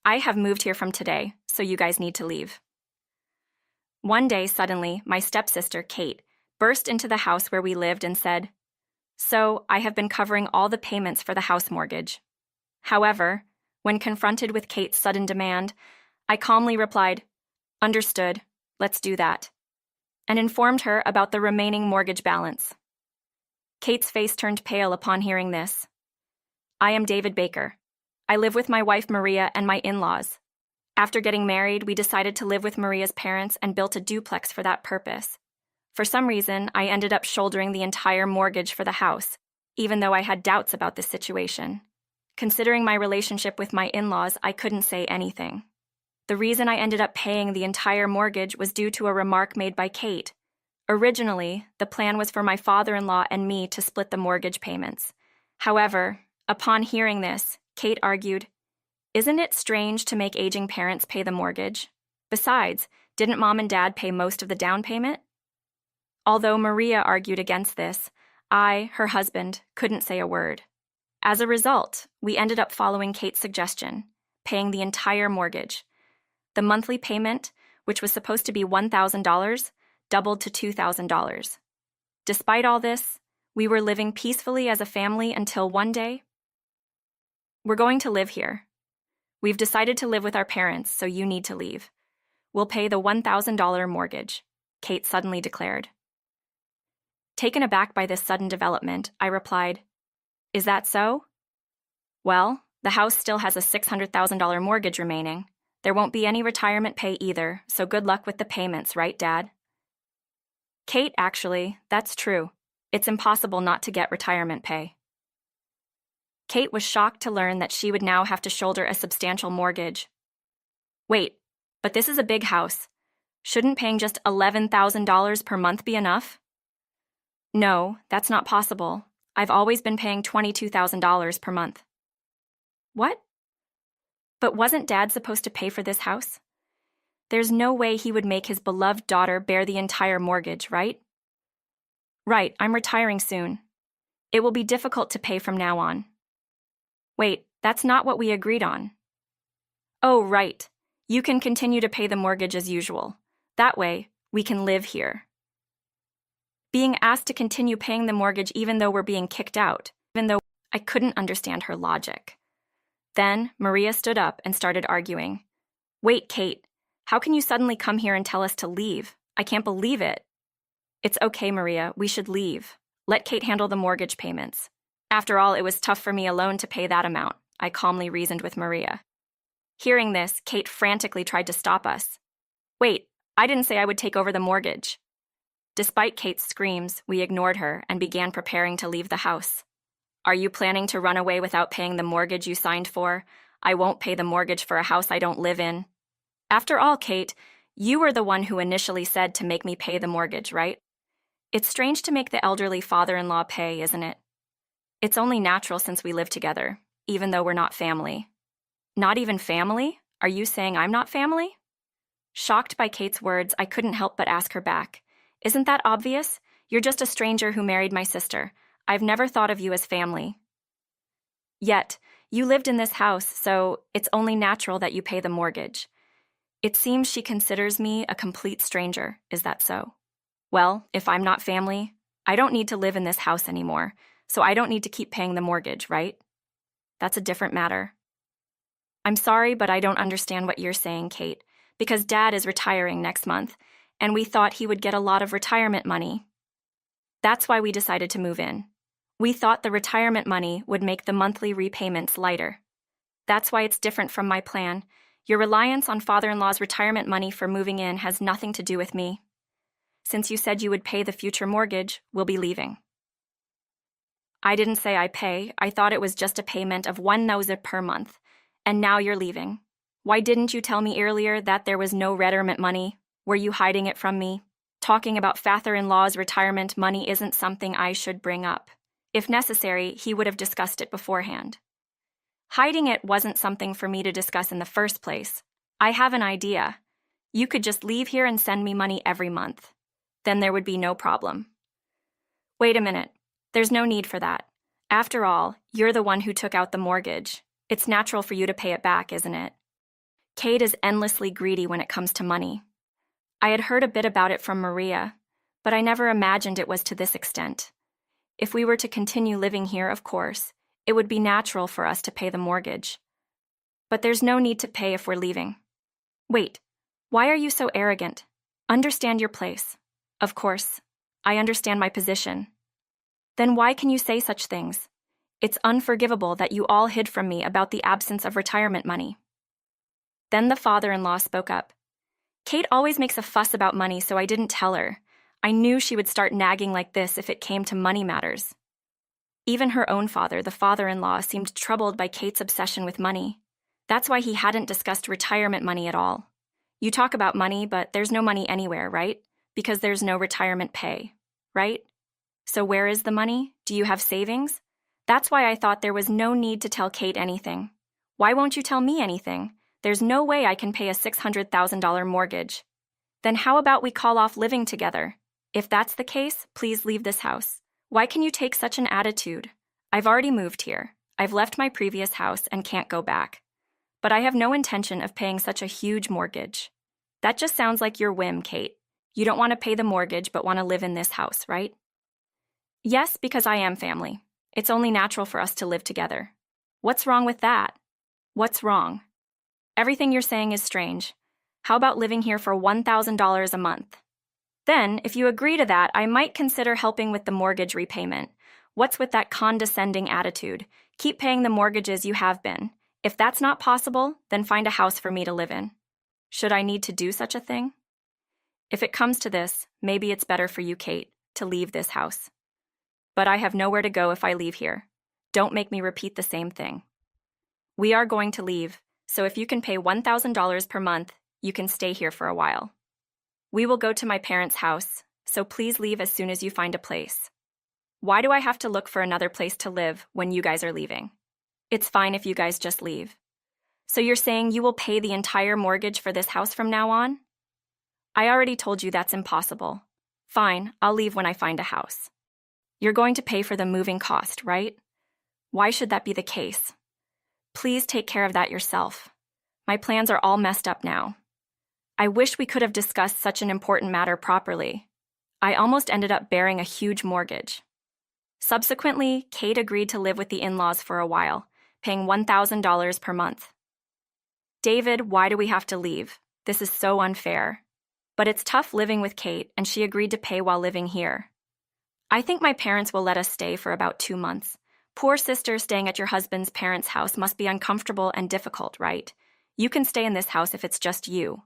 I have moved here from today, so you guys need to leave. One day, suddenly, my stepsister, Kate, burst into the house where we lived and said, "So, I have been covering all the payments for the house mortgage." However, when confronted with Kate's sudden demand, I calmly replied, "Understood, let's do that," and informed her about the remaining mortgage balance. Kate's face turned pale upon hearing this. "I am David Baker. I live with my wife Maria and my in-laws. After getting married, we decided to live with Maria's parents and built a duplex for that purpose. For some reason, I ended up shouldering the entire mortgage for the house, even though I had doubts about this situation. Considering my relationship with my in-laws, I couldn't say anything. The reason I ended up paying the entire mortgage was due to a remark made by Kate. Originally, the plan was for my father-in-law and me to split the mortgage payments. However, upon hearing this, Kate argued, "Isn't it strange to make aging parents pay the mortgage? Besides, didn't Mom and Dad pay most of the down payment?" Although Maria argued against this, I, her husband, couldn't say a word. As a result, we ended up following Kate's suggestion, paying the entire mortgage. The monthly payment, which was supposed to be $1,000, doubled to $2,000. Despite all this, we were living peacefully as a family until one day, "We're going to live here. We've decided to live with our parents, so you need to leave. We'll pay the $1,000 mortgage," Kate suddenly declared. Taken aback by this sudden development, I replied, "Is that so? Well, the house still has a $600,000 mortgage remaining. There won't be any retirement pay either, so good luck with the payments, right, Dad?" "Kate, actually, that's true. It's impossible not to get retirement pay." Kate was shocked to learn that she would now have to shoulder a substantial mortgage. "Wait, but this is a big house. Shouldn't paying just $11,000 per month be enough?" "No, that's not possible. I've always been paying $22,000 per month." "What? But wasn't Dad supposed to pay for this house? There's no way he would make his beloved daughter bear the entire mortgage, right?" "Right, I'm retiring soon. It will be difficult to pay from now on." "Wait, that's not what we agreed on." "Oh, right. You can continue to pay the mortgage as usual. That way, we can live here." Being asked to continue paying the mortgage even though we're being kicked out, even though I couldn't understand her logic. Then, Maria stood up and started arguing. "Wait, Kate, how can you suddenly come here and tell us to leave? I can't believe it." "It's okay, Maria, we should leave. Let Kate handle the mortgage payments. After all, it was tough for me alone to pay that amount," I calmly reasoned with Maria. Hearing this, Kate frantically tried to stop us. "Wait, I didn't say I would take over the mortgage." Despite Kate's screams, we ignored her and began preparing to leave the house. "Are you planning to run away without paying the mortgage you signed for? I won't pay the mortgage for a house I don't live in." "After all, Kate, you were the one who initially said to make me pay the mortgage, right? It's strange to make the elderly father-in-law pay, isn't it? It's only natural since we live together, even though we're not family." "Not even family? Are you saying I'm not family?" Shocked by Kate's words, I couldn't help but ask her back, "Isn't that obvious? You're just a stranger who married my sister. I've never thought of you as family. Yet, you lived in this house, so it's only natural that you pay the mortgage. It seems she considers me a complete stranger. Is that so? Well, if I'm not family, I don't need to live in this house anymore, so I don't need to keep paying the mortgage, right? That's a different matter." "I'm sorry, but I don't understand what you're saying, Kate, because Dad is retiring next month, and we thought he would get a lot of retirement money. That's why we decided to move in. We thought the retirement money would make the monthly repayments lighter. That's why it's different from my plan. Your reliance on father-in-law's retirement money for moving in has nothing to do with me. Since you said you would pay the future mortgage, we'll be leaving." "I didn't say I pay. I thought it was just a payment of $1,000 per month. And now you're leaving. Why didn't you tell me earlier that there was no retirement money? Were you hiding it from me? Talking about father-in-law's retirement money isn't something I should bring up. If necessary, he would have discussed it beforehand. Hiding it wasn't something for me to discuss in the first place. I have an idea. You could just leave here and send me money every month. Then there would be no problem." "Wait a minute. There's no need for that. After all, you're the one who took out the mortgage. It's natural for you to pay it back, isn't it? Kate is endlessly greedy when it comes to money. I had heard a bit about it from Maria, but I never imagined it was to this extent. If we were to continue living here, of course, it would be natural for us to pay the mortgage. But there's no need to pay if we're leaving. Wait, why are you so arrogant? Understand your place. Of course, I understand my position. Then why can you say such things? It's unforgivable that you all hid from me about the absence of retirement money. Then the father-in-law spoke up. Kate always makes a fuss about money, so I didn't tell her. I knew she would start nagging like this if it came to money matters. Even her own father, the father-in-law, seemed troubled by Kate's obsession with money. That's why he hadn't discussed retirement money at all. You talk about money, but there's no money anywhere, right? Because there's no retirement pay, right? So where is the money? Do you have savings? That's why I thought there was no need to tell Kate anything. Why won't you tell me anything? There's no way I can pay a $600,000 mortgage. Then how about we call off living together? If that's the case, please leave this house. Why can you take such an attitude? I've already moved here. I've left my previous house and can't go back. But I have no intention of paying such a huge mortgage. That just sounds like your whim, Kate. You don't want to pay the mortgage but want to live in this house, right? Yes, because I am family. It's only natural for us to live together. What's wrong with that? What's wrong? Everything you're saying is strange. How about living here for $1,000 a month? Then, if you agree to that, I might consider helping with the mortgage repayment. What's with that condescending attitude? Keep paying the mortgages you have been. If that's not possible, then find a house for me to live in. Should I need to do such a thing? If it comes to this, maybe it's better for you, Kate, to leave this house. But I have nowhere to go if I leave here. Don't make me repeat the same thing. We are going to leave, so if you can pay $1,000 per month, you can stay here for a while. We will go to my parents' house, so please leave as soon as you find a place. Why do I have to look for another place to live when you guys are leaving? It's fine if you guys just leave. So you're saying you will pay the entire mortgage for this house from now on? I already told you that's impossible. Fine, I'll leave when I find a house. You're going to pay for the moving cost, right? Why should that be the case? Please take care of that yourself. My plans are all messed up now. I wish we could have discussed such an important matter properly. I almost ended up bearing a huge mortgage. Subsequently, Kate agreed to live with the in-laws for a while, paying $1,000 per month. David, why do we have to leave? This is so unfair. But it's tough living with Kate, and she agreed to pay while living here. I think my parents will let us stay for about 2 months. Poor sister staying at your husband's parents' house must be uncomfortable and difficult, right? You can stay in this house if it's just you.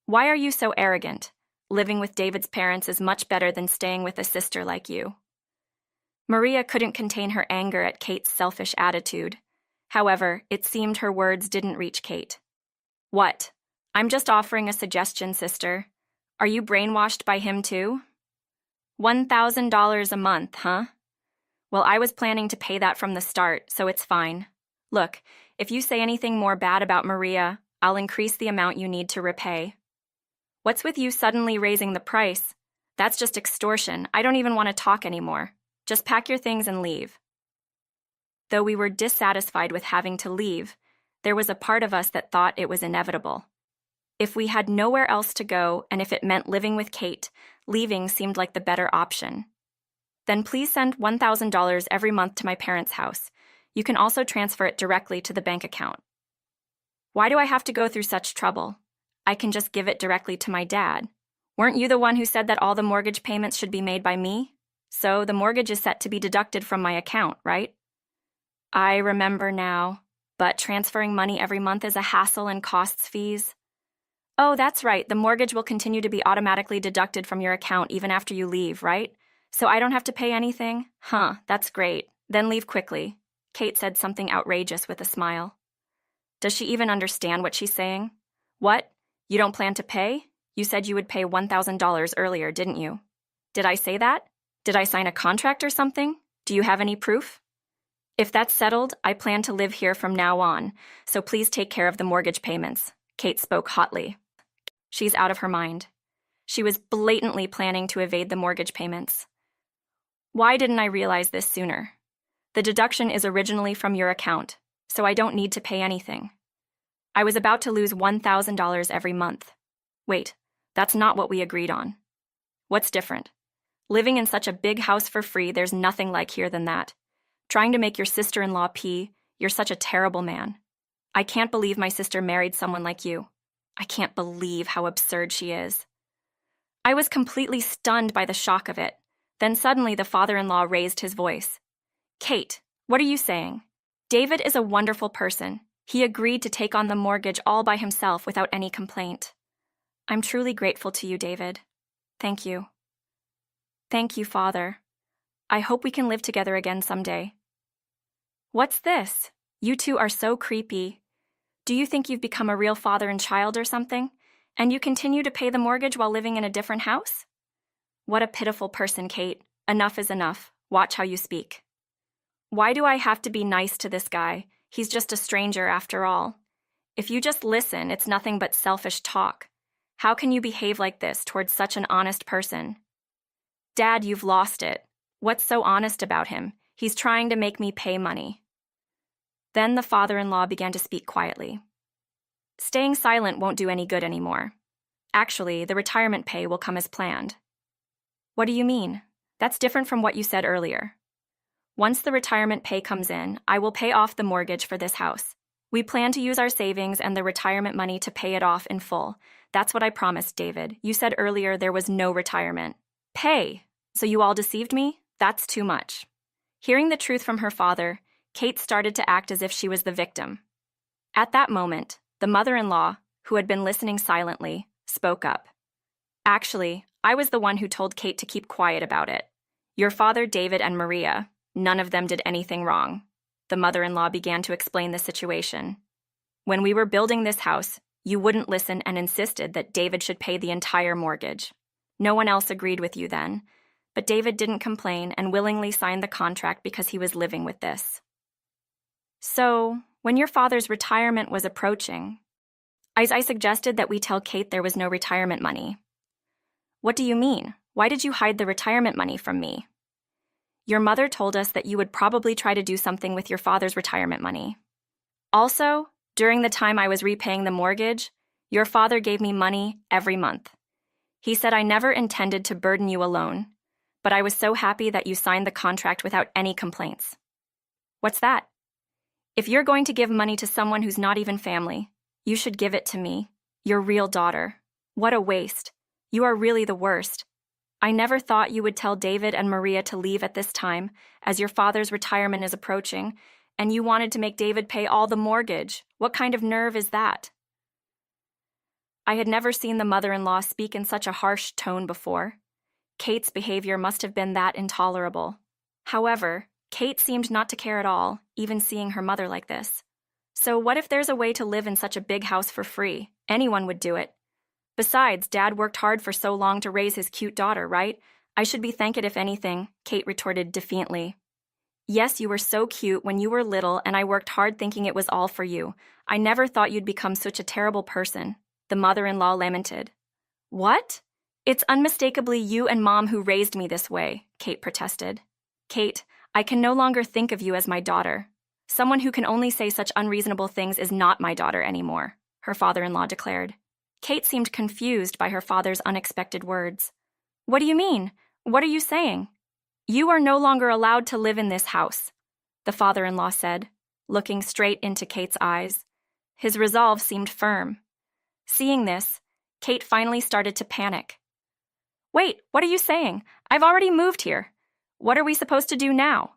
Why are you so arrogant? Living with David's parents is much better than staying with a sister like you. Maria couldn't contain her anger at Kate's selfish attitude. However, it seemed her words didn't reach Kate. What? I'm just offering a suggestion, sister. Are you brainwashed by him too? $1,000 a month, huh? Well, I was planning to pay that from the start, so it's fine. Look, if you say anything more bad about Maria, I'll increase the amount you need to repay. What's with you suddenly raising the price? That's just extortion. I don't even want to talk anymore. Just pack your things and leave. Though we were dissatisfied with having to leave, there was a part of us that thought it was inevitable. If we had nowhere else to go, and if it meant living with Kate, leaving seemed like the better option. Then please send $1,000 every month to my parents' house. You can also transfer it directly to the bank account. Why do I have to go through such trouble? I can just give it directly to my dad. Weren't you the one who said that all the mortgage payments should be made by me? So the mortgage is set to be deducted from my account, right? I remember now, but transferring money every month is a hassle and costs fees. Oh, that's right. The mortgage will continue to be automatically deducted from your account even after you leave, right? So I don't have to pay anything? Huh, that's great. Then leave quickly. Kate said something outrageous with a smile. Does she even understand what she's saying? What? You don't plan to pay? You said you would pay $1,000 earlier, didn't you? Did I say that? Did I sign a contract or something? Do you have any proof? If that's settled, I plan to live here from now on, so please take care of the mortgage payments. Kate spoke hotly. She's out of her mind. She was blatantly planning to evade the mortgage payments. Why didn't I realize this sooner? The deduction is originally from your account, so I don't need to pay anything. I was about to lose $1,000 every month. Wait, that's not what we agreed on. What's different? Living in such a big house for free, there's nothing like here than that. Trying to make your sister-in-law pee, you're such a terrible man. I can't believe my sister married someone like you. I can't believe how absurd she is. I was completely stunned by the shock of it. Then suddenly the father-in-law raised his voice. Kate, what are you saying? David is a wonderful person. He agreed to take on the mortgage all by himself without any complaint. I'm truly grateful to you, David. Thank you. Thank you, Father. I hope we can live together again someday. What's this? You two are so creepy. Do you think you've become a real father and child or something? And you continue to pay the mortgage while living in a different house? What a pitiful person, Kate. Enough is enough. Watch how you speak. Why do I have to be nice to this guy? He's just a stranger after all. If you just listen, it's nothing but selfish talk. How can you behave like this towards such an honest person? Dad, you've lost it. What's so honest about him? He's trying to make me pay money. Then the father-in-law began to speak quietly. Staying silent won't do any good anymore. Actually, the retirement pay will come as planned. What do you mean? That's different from what you said earlier. Once the retirement pay comes in, I will pay off the mortgage for this house. We plan to use our savings and the retirement money to pay it off in full. That's what I promised, David. You said earlier there was no retirement pay. So you all deceived me? That's too much. Hearing the truth from her father, Kate started to act as if she was the victim. At that moment, the mother-in-law, who had been listening silently, spoke up. Actually, I was the one who told Kate to keep quiet about it. Your father, David, and Maria, none of them did anything wrong. The mother-in-law began to explain the situation. When we were building this house, you wouldn't listen and insisted that David should pay the entire mortgage. No one else agreed with you then, but David didn't complain and willingly signed the contract because he was living with this. So, when your father's retirement was approaching, I suggested that we tell Kate there was no retirement money. What do you mean? Why did you hide the retirement money from me? Your mother told us that you would probably try to do something with your father's retirement money. Also, during the time I was repaying the mortgage, your father gave me money every month. He said I never intended to burden you alone, but I was so happy that you signed the contract without any complaints. What's that? If you're going to give money to someone who's not even family, you should give it to me, your real daughter. What a waste. You are really the worst. I never thought you would tell David and Maria to leave at this time, as your father's retirement is approaching, and you wanted to make David pay all the mortgage. What kind of nerve is that? I had never seen the mother-in-law speak in such a harsh tone before. Kate's behavior must have been that intolerable. However, Kate seemed not to care at all, even seeing her mother like this. So what if there's a way to live in such a big house for free? Anyone would do it. Besides, Dad worked hard for so long to raise his cute daughter, right? I should be thanked if anything, Kate retorted defiantly. Yes, you were so cute when you were little, and I worked hard thinking it was all for you. I never thought you'd become such a terrible person, the mother-in-law lamented. What? It's unmistakably you and Mom who raised me this way, Kate protested. Kate, I can no longer think of you as my daughter. Someone who can only say such unreasonable things is not my daughter anymore, her father-in-law declared. Kate seemed confused by her father's unexpected words. What do you mean? What are you saying? You are no longer allowed to live in this house, the father-in-law said, looking straight into Kate's eyes. His resolve seemed firm. Seeing this, Kate finally started to panic. Wait, what are you saying? I've already moved here. What are we supposed to do now?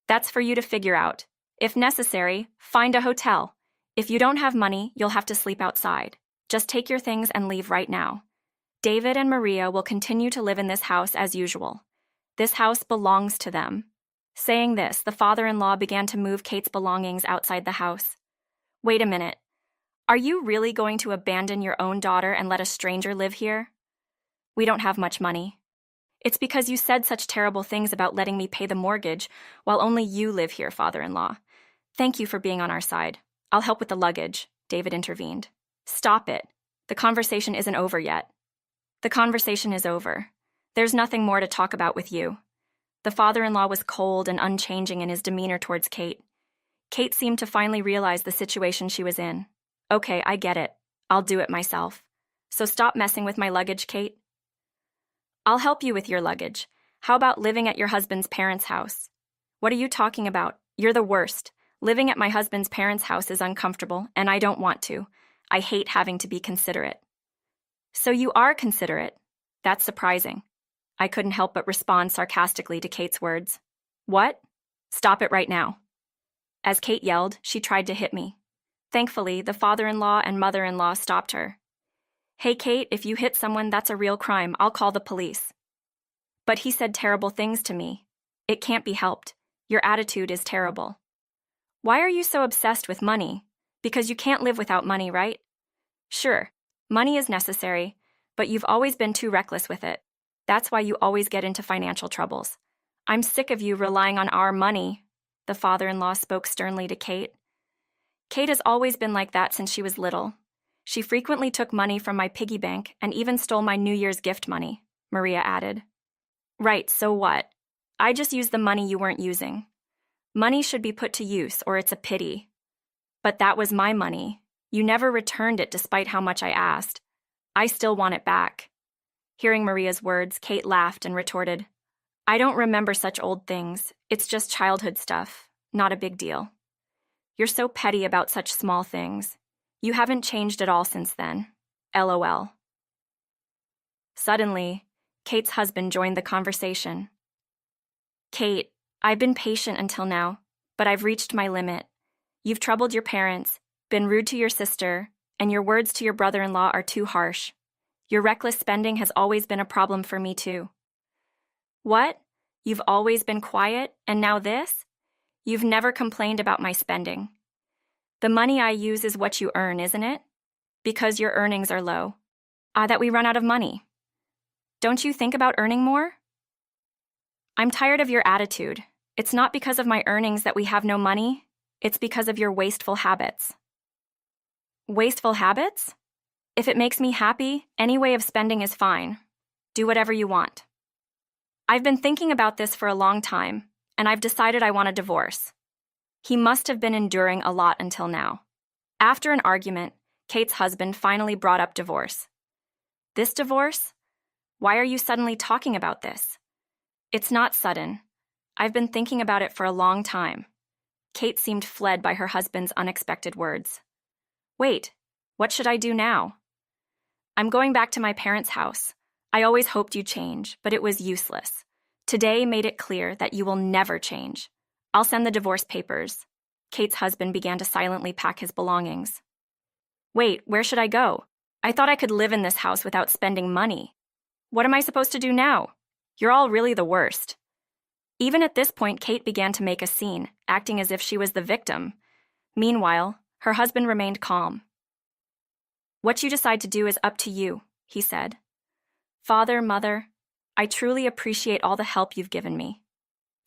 That's for you to figure out. If necessary, find a hotel. If you don't have money, you'll have to sleep outside. Just take your things and leave right now. David and Maria will continue to live in this house as usual. This house belongs to them. Saying this, the father-in-law began to move Kate's belongings outside the house. Wait a minute. Are you really going to abandon your own daughter and let a stranger live here? We don't have much money. It's because you said such terrible things about letting me pay the mortgage while only you live here, father-in-law. Thank you for being on our side. I'll help with the luggage, David intervened. Stop it. The conversation isn't over yet. The conversation is over. There's nothing more to talk about with you. The father-in-law was cold and unchanging in his demeanor towards Kate. Kate seemed to finally realize the situation she was in. Okay, I get it. I'll do it myself. So stop messing with my luggage, Kate. I'll help you with your luggage. How about living at your husband's parents' house? What are you talking about? You're the worst. Living at my husband's parents' house is uncomfortable, and I don't want to. I hate having to be considerate. So you are considerate. That's surprising. I couldn't help but respond sarcastically to Kate's words. What? Stop it right now. As Kate yelled, she tried to hit me. Thankfully, the father-in-law and mother-in-law stopped her. Hey, Kate, if you hit someone, that's a real crime. I'll call the police. But he said terrible things to me. It can't be helped. Your attitude is terrible. Why are you so obsessed with money? Because you can't live without money, right? Sure, money is necessary, but you've always been too reckless with it. That's why you always get into financial troubles. I'm sick of you relying on our money, the father-in-law spoke sternly to Kate. Kate has always been like that since she was little. She frequently took money from my piggy bank and even stole my New Year's gift money, Maria added. Right, so what? I just used the money you weren't using. Money should be put to use, or it's a pity. But that was my money. You never returned it despite how much I asked. I still want it back. Hearing Maria's words, Kate laughed and retorted, I don't remember such old things. It's just childhood stuff. Not a big deal. You're so petty about such small things. You haven't changed at all since then. LOL. Suddenly, Kate's husband joined the conversation. Kate, I've been patient until now, but I've reached my limit. You've troubled your parents, been rude to your sister, and your words to your brother-in-law are too harsh. Your reckless spending has always been a problem for me too. What? You've always been quiet, and now this? You've never complained about my spending. The money I use is what you earn, isn't it? Because your earnings are low. That we run out of money. Don't you think about earning more? I'm tired of your attitude. It's not because of my earnings that we have no money. It's because of your wasteful habits. Wasteful habits? If it makes me happy, any way of spending is fine. Do whatever you want. I've been thinking about this for a long time, and I've decided I want a divorce. He must have been enduring a lot until now. After an argument, Kate's husband finally brought up divorce. This divorce? Why are you suddenly talking about this? It's not sudden. I've been thinking about it for a long time. Kate seemed fled by her husband's unexpected words. Wait, what should I do now? I'm going back to my parents' house. I always hoped you'd change, but it was useless. Today made it clear that you will never change. I'll send the divorce papers. Kate's husband began to silently pack his belongings. Wait, where should I go? I thought I could live in this house without spending money. What am I supposed to do now? You're all really the worst. Even at this point, Kate began to make a scene, acting as if she was the victim. Meanwhile, her husband remained calm. What you decide to do is up to you, he said. Father, Mother, I truly appreciate all the help you've given me.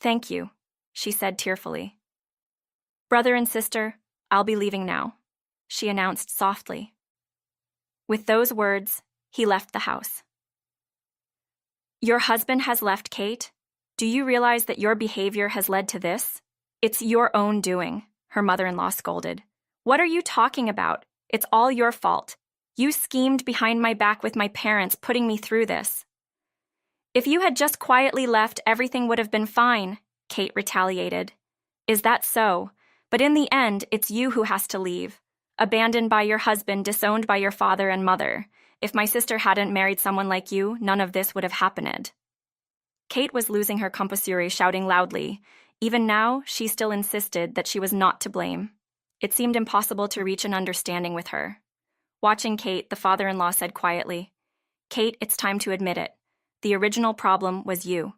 Thank you, she said tearfully. Brother and sister, I'll be leaving now, she announced softly. With those words, he left the house. Your husband has left, Kate? Do you realize that your behavior has led to this? It's your own doing, her mother-in-law scolded. What are you talking about? It's all your fault. You schemed behind my back with my parents, putting me through this. If you had just quietly left, everything would have been fine, Kate retaliated. Is that so? But in the end, it's you who has to leave. Abandoned by your husband, disowned by your father and mother. If my sister hadn't married someone like you, none of this would have happened. Kate was losing her composure, shouting loudly. Even now, she still insisted that she was not to blame. It seemed impossible to reach an understanding with her. Watching Kate, the father-in-law said quietly, Kate, it's time to admit it. The original problem was you.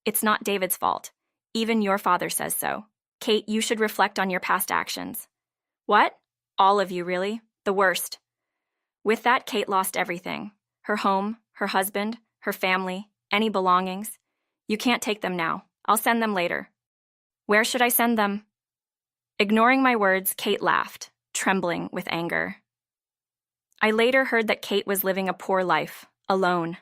It's not David's fault. Even your father says so. Kate, you should reflect on your past actions. What? All of you, really? The worst. With that, Kate lost everything. Her home, her husband, her family, any belongings. You can't take them now. I'll send them later. Where should I send them? Ignoring my words, Kate laughed, trembling with anger. I later heard that Kate was living a poor life, alone.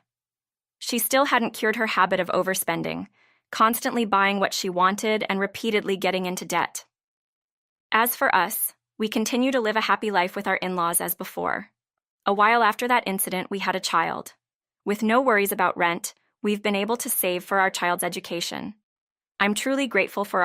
She still hadn't cured her habit of overspending, constantly buying what she wanted and repeatedly getting into debt. As for us, We continue to live a happy life with our in-laws as before. A while after that incident, we had a child. With no worries about rent, we've been able to save for our child's education. I'm truly grateful for our